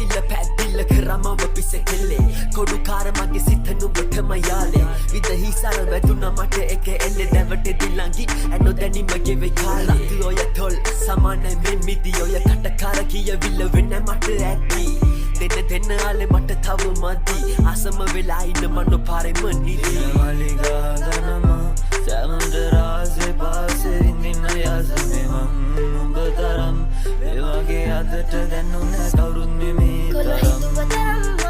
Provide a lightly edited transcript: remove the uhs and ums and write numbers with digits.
සිල්ල පැද්දිල්ල කරමව පිසකෙල්ලේ කොඩු කාර මගේ සිත නුඹටම යාලේ විදහිසාර වැදුන මට එක එල්ලේ දැවට දිලංගි ඇනෝ දැනීමගේ වේ කාලා තු ඔය තොල් සමානයි මෙ මිදි ඔය කටකාර කියවිල්ල වෙන්න මට ඇති දෙන්න ආලේ මට තව මදි ආසම වෙලා ඉන්න මනෝ පාරෙම නිදි මලිගා ගනම සැමට රාසේ පාසේ ඉන්න යසමේ මං උඹ තරම් ඒ වගේ අදට දැනුනේ කවුරුත් නෙමේ තරම්